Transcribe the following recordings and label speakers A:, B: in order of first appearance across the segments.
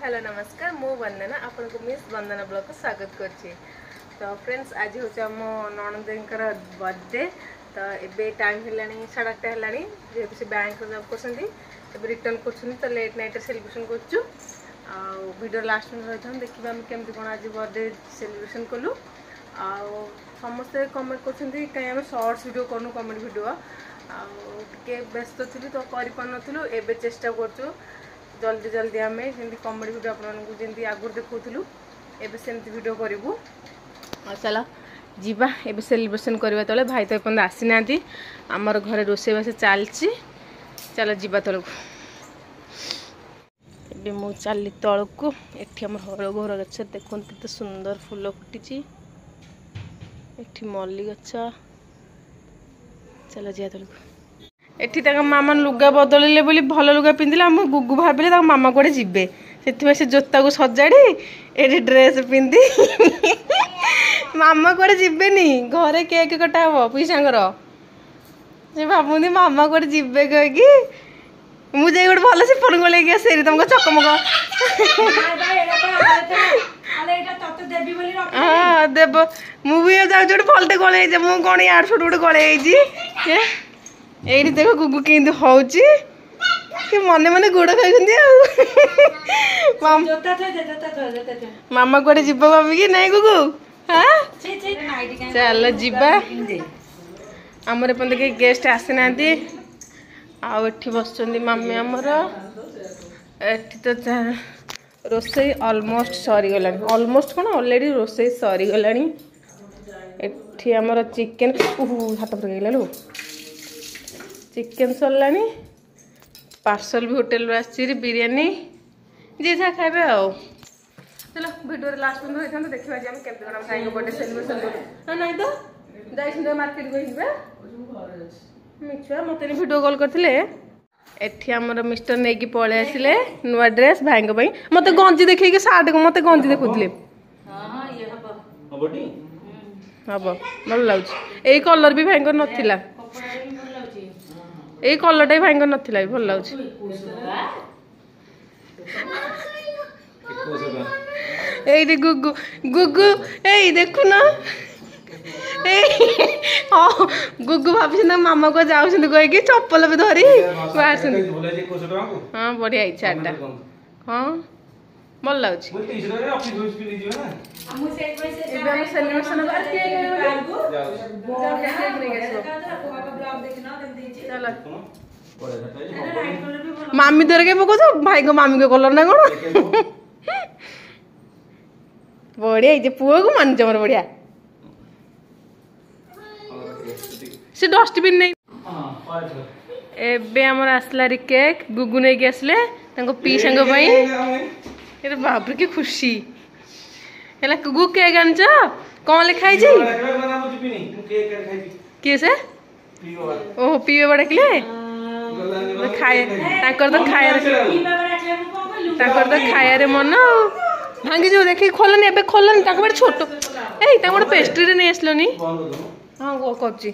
A: Hello नमस्कार मु वंदना आपन को मिस वंदना ब्लॉग को स्वागत करछि। तो फ्रेंड्स आज हो मो ननंदर बर्थडे। तो एबे टाइम हेलानी 8:30 हेलानी जेहेतु से बैंक जॉब करछंती एबे रिटर्न करछन तो लेट नाइट सेलिब्रेशन करछु। आ वीडियो लास्ट में रहथन देखिबा हम केमति कोन आज बर्थडे सेलिब्रेशन कलु। आ समस्त कमेंट करछंती कहीं हम शॉर्ट्स वीडियो करनु कमेंट वीडियो आ के व्यस्त थिलु तो करि पनथलु एबे चेष्टा करछु जल्दी जल्दी आम जमी कमेडी वीडियो आपको आगुरी देखूलु एबे सेमती वीडियो करूँ। चलो जीवा एबे सेलिब्रेशन करवा तले भाई तो एपन आसी ना आमर घरे रोषेईबास चलती। चलो जीवा तलक एबे मु चली तलक एठी हमर हरघोर गछ देखो केते सुंदर फूल फुटी एठी मल्ली गछ। चलो जीवा तलक एठी तक मामा लुगा बदलिले बोली भल लुगा पिंधिले हम गुगु भाबिले तक मामा कोड़े जिबे से जोता को सजाड़ी एठी ड्रेस पिंधि मामा कोड़े जिबेनी घरे केक कटा हम पीसांगर से भाबुनी मामा कोड़े जिबे कही मुझे गोटे भल से फोन गोल आसे तुमको चकमक हाँ देव मुझे जाऊँ फलटे गले मुझे कौन यार छोट गोटे गले एठी देखो गुगु केंदु होउची कि मने मने गोड़ खाइछंती आ मामा कोड़े जिब्बा भाभी कि नहीं गुगु हां चल जिब्बा हमरे पन के गेस्ट आसे नांती आ एठी बसचंदी मामी हमर एठी तो रोसई ऑलमोस्ट सरी गलानी ऑलमोस्ट कोन ऑलरेडी रोसई सरी गलानी। एठी हमर चिकन हाथ पर गेला लो चिकेन सरलानी पार्सल भी होटेल आसी बिरियानी जी जहाँ खाए आओ। चलो वीडियो लास्ट में रही देखा हम केमती कौन भाई बर्थडे सेलिब्रेशन कर ना तो जाइए मार्केट मिछुआ मत वीडियो कॉल करते एठी हमर मिस्टर नहीं पलि आसिले नुआ ड्रेस भाई मत गंजी देखिए सार्ट को मत गंजी देखुले हम भल लगे यही कलर भी भाई नाला ये कलरटा भाई नाला भल लगे ये गुगु गुगु ए देखु ना हाँ गुगु भाभी ना मामा को जाऊँ कहीकि चप्पल भी धरी हाँ बढ़िया इच्छा हाँ भल लगे मामी धर के पकाऊ भाई को मामी को कलर ना कौन बढ़िया पुआ को मान मोर बढ़िया से डस्टबिन नहीं एबे हमर आसलारी केक गुगु नहीं के आसले तांको पी संग भाई ये बाप रे की खुशी हैला गुगु केक आनछ कोन लिखाई छी के से ओह पीवे बडा किले खाए ताकर तो खाया रे मन भांगी जो देखि खोलनी एबे खोलनी ताको बड छोटो ए ता बड पेस्ट्री रे नै आसलोनी हां वो करची।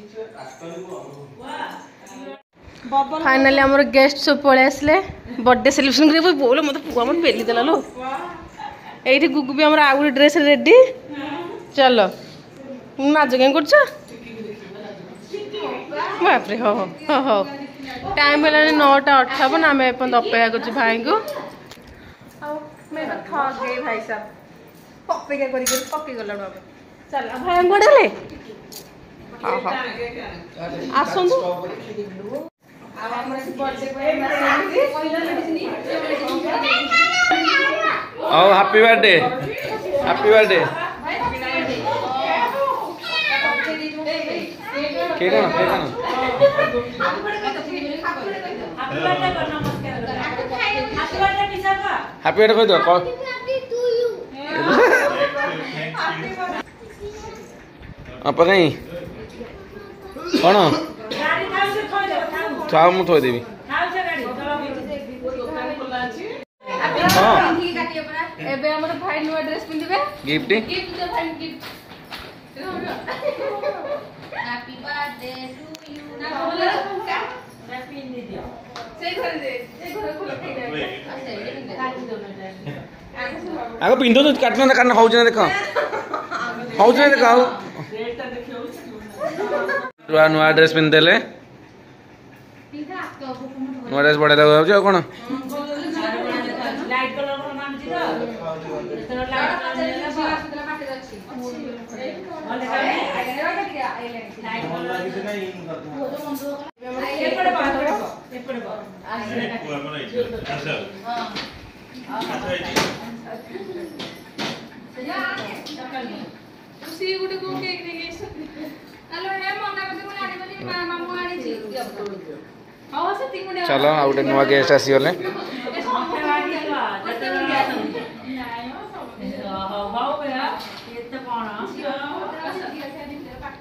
A: फाइनली हमर गेस्ट सब पळे आसले बर्थडे सेलिब्रेशन करे बोलो मत पुआ मन बेली देला लो एठी गुगु भी हमर आउरी ड्रेस रेडी। चलो नाच के करछ बाप रे हो हो हो टाइम हेलानी 9:58 आम एपन अपेक्षा कर भाई को मैं थक गई भाई साहब अपेक्षा कर पक्की गला चल भाई गोड़े हाँ हाँ आसतु
B: हैप्पी बर्थडे हैप्पी बर्थडे के कोन हैप्पी बर्थडे कह दो आप कहीं कौन चाव मु थोड़ी देवी
A: एबे हमर भाई नुआ ड्रेस पिंदिबे
B: गिफ्ट
A: गिफ्ट भाई gift happy birthday to you ना बोले का मैं पिन दे दियो से घर खोल के दे
B: आगे पिंधो तो काटना ना काटना होउछ ना देखो होउछ ना देखो नुआ ड्रेस पिन देले नुआ ड्रेस बड़ा लगा जाऊ कोन
C: लाइट कलर को मान जी तो
B: चलो आ गोटे नुआ गेस्ट आसी गले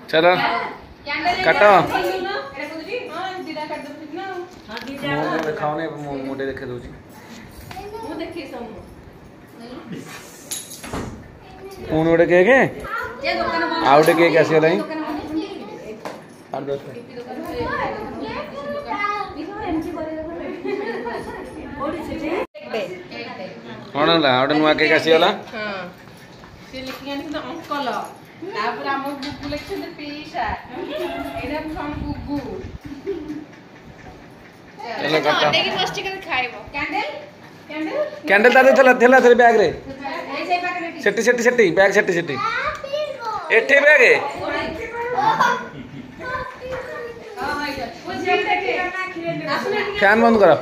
B: चलो काटो खाओ मोटे देखे दूची पुणी गोटे केक आ गोटे केक आसीगला कौन है गोटे नुआ केक आसीगला
A: अंकल तापर हम गुगु लिखछन पीसा एरा हम गुगु
B: चलो काटा
A: देखि फर्स्ट कर खाइबो कैंडल कैंडल
B: कैंडल ताते थला थला थले बैग रे
A: ए से पैकेट
B: सेट्टी सेट्टी सेट्टी बैग सेट्टी सेट्टी एठे बैग है फैन बंद करो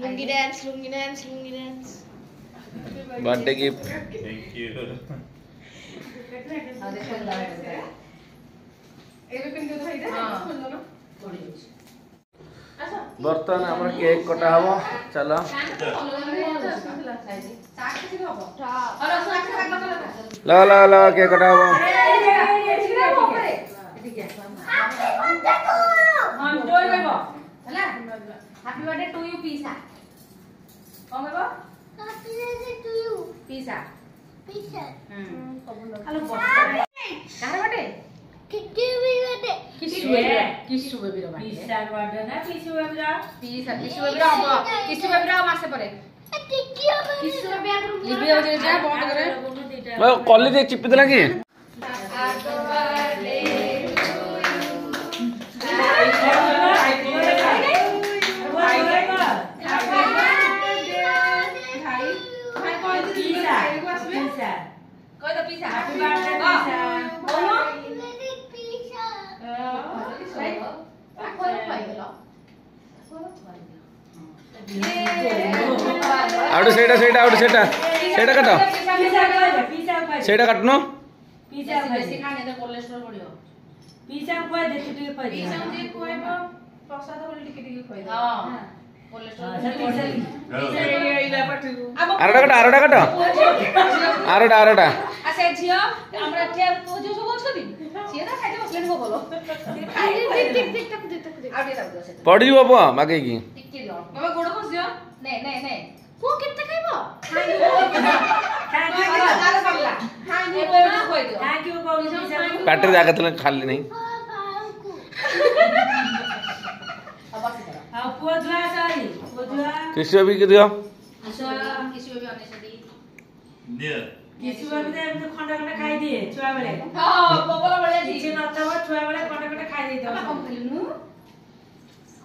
D: lungi dance lungi dance lungi dance
B: birthday gift
E: thank you
A: एबे पिन दे भाई हां
B: बर्तन हमर केक कटा हबो चलो ला ला ला केक कटा हबो
C: हम टोय बेबो
A: हला हैप्पी बर्थडे टू यू पीसा कौन बेबो
D: हैप्पी बर्थडे टू यू
A: पीसा
D: पीसा
A: hello birthday car birthday
D: kitty भी बर्थडे
A: किसु बेबी रो बर्थडे
C: पीसा बर्थडे ना पीसू बेबरा
A: पीसा किसु बेबी रो हम किसु बेबी रो मासे परे
D: किट्टी
A: किसु बेबी आगु लिबी हो जा बंद करे
B: वो कॉलेज एक चिप देला की
A: कोई तो पीसा
C: हैप्पी बर्थडे पीसा
A: बोलो
D: पीसा
B: आउट सेटा सेटा आउट सेटा सेटा काटो
C: पीसा
B: सेटा काटनो
C: पीसा
A: बेसी खाने तो कोलेस्ट्रॉल बढ़ियो
C: पीसा को दे टिके को दे
A: पीसा जे कोइबो प्रसाद बोल टिके टिके कोइ दे
C: हां
A: कोलेस्ट्रॉल
B: आरोटा काटो आरोटा आरोटा
A: आ से झियो हमरा ठे जो सब छथि से ना खाइते बसलेन हो बोलो टिक आ दे दो से
B: पड़ जीवो पो बाकी की
A: टिक दियो बाबा गोड़ खस दियो नहीं को केते खाइबो
C: थैंक यू
A: आला करला हां ये बोल कोइ दियो
C: थैंक यू को पीसा
B: पैटरी जाके तले खाली नहीं
A: अब बस करो
C: हां पोजुआ सारी पोजुआ
B: किसी भी दियो
A: किसु बेबी अनेसदी
E: ने
C: किसु बेबी तो खंडा खंडा खाई दिए छुआ बेले
A: हां बबला बळे दी
C: किसी नतबो छुआ बेले खंडा खंडा खाई दे
A: बाबा
C: दो
A: कम कलिनु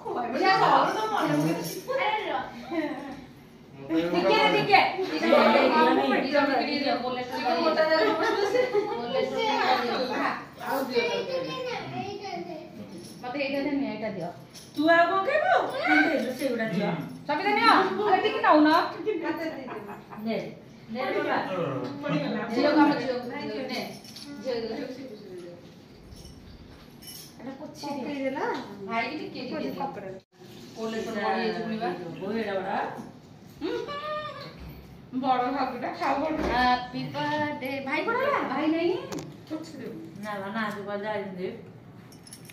A: खोइ बढिया सब तो मन ठीक है कोलेस्ट्रॉल मोटा दे कोलेस्ट्रॉल आउ दियो मते एटा दे ने एटा दियो
C: तू आ को केबो दे से उडा दियो
A: सबै दे नियो अरे ठीक नाउ न
C: दे दे बाबा
A: जियो काम जियो ने जियो एटा पुछि देला भाई की टिके दे कोलेस्ट्रॉल बढ़ी जुनिबा
C: बोएडा बड़ा
A: बड़ भागटा खाओ बड़ हैप्पी बर्थडे भाई बड़ा भाई नहीं
C: ना ना तू बजा दे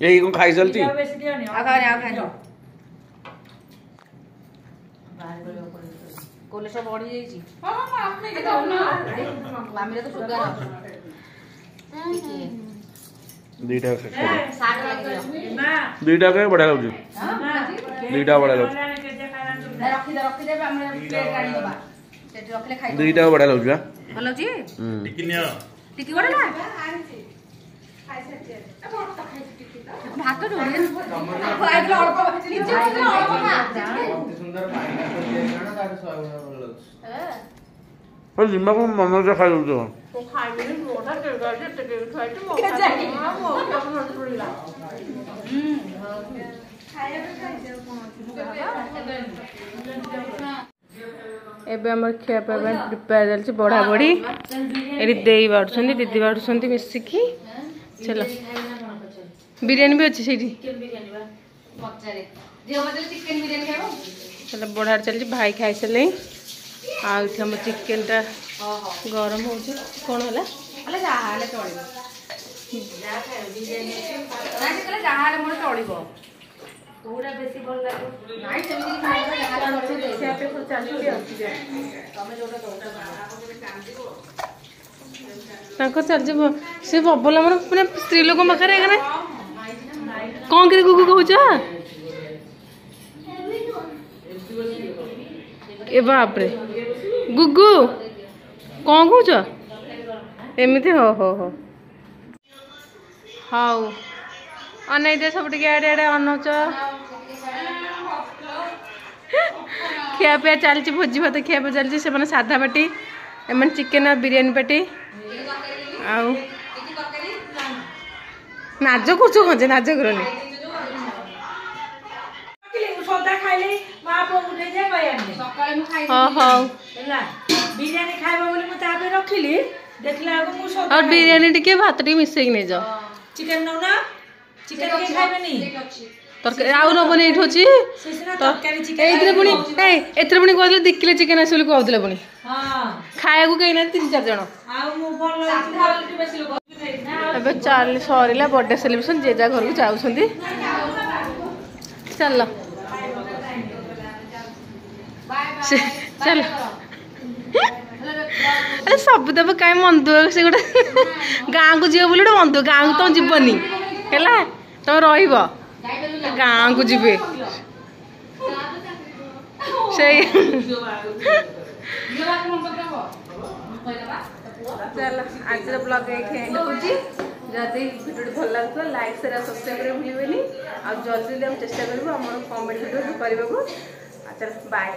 B: यही को खाई चलती
C: बेसी दियो नि
A: आ खा
C: बाहर बोलो पड़े
A: कोलेस्ट्रॉल बढ़ी जाई छी हां हां आपने के दो ना मामी रे तो शुगर
B: दुईटा
D: साग लागିयो
B: दुईटा के बढ़िया लगुच दुईटा बढ़िया लगुच
D: रखि दे हम प्लेट गाड़ी दबा सेट रखले खाइ
B: दुईटा बढ़िया लगुच बा
D: भलो जी
E: टिकी नियो
D: टिकी बड़ा ना भात ढोली फ्राई तो अल्प निचे अल्प ना
F: सुंदर पानी को दिया ना तार 100 गुना भल लगछ
B: पर जिम्मा को मन से खाइ लगुच
A: तो खाइबे नि मोटा के गाड़ी ते के खाइते मो
D: के जाई
A: मो मन पड़िला एबे हमर खिया पे प्रिपेयर चलछि बड़ा बड़ी एरी देई बाडुछंदी दीदी बाडुछंदी मिसिकी चलो बिरयानी भी अच्छी सीठी
D: पचारे जे बदल चिकन बिरयानी खाबो
A: चलो बड़ा चलछि भाई खाइ सले आ हम चिकन टा गरम हो कौन होला
D: अले जाहाले चळिबो जा खायो बिरयानी नाइ कले जाहाले मोर चळिबो कोडा बेसी भल लागो नाइ सेमिति खाइबो जाहाले मोर देखिया पे तो चलछि अछि जे तमे जोटा दोटा
A: ताको चल जब से बबला मन माने स्त्री लोक मखरे गने कोन करे गुगु कहूछ ए बाप रे गुगु कोन कहूछ एमिति हो हाउ अनै दे सब टिके आडे आडे अनौच खिया पे चलछि भोजी भात खिया पे चलछि से माने साधा पाटी एमन चिकन और बिरयानी पाटी आउ नाज करछ खजे नाज करनी
C: सदा खाइले मां पो उठे जे बयानी
D: सकाळे मु खाइ
A: हां हां
C: ହେଲା बिरयानी खाइबो बोली मु ताबे रखिली देखला आगो मु सदा
A: और बिरयानी टिके भात टिके मिसेक नै जाओ
C: चिकन नौ ना चिकन के खाइबेनी
A: तरकारी आउ न बने एठो छी
C: सेसना तरकारी चिकन
A: एइतरे पुनी एतरे पुनी कहले 2 किलो चिकन आसले कहउतले पुनी
C: हां
A: खाया को कहिना 3-4 जण
C: आ मु बोल बेसी लोग
A: अबे चाल सरीला बर्थडे सेलिब्रेशन जे जा घर को जाउछंती चल चल अरे सब देव कहीं मन दुख से गोटे गाँ को जीव बोले मन दुख गाँ को तुम जीवनी है तुम रही गाँ को जीवे से चल आज ब्लॉग देखुची जदि वीडियो भल लगे लाइक शेयर सब्सक्राइब करने भूलिबेनी आ जल्दी हम चेष्टा करूँ आम कमेंट वीडियो करने को चल बाय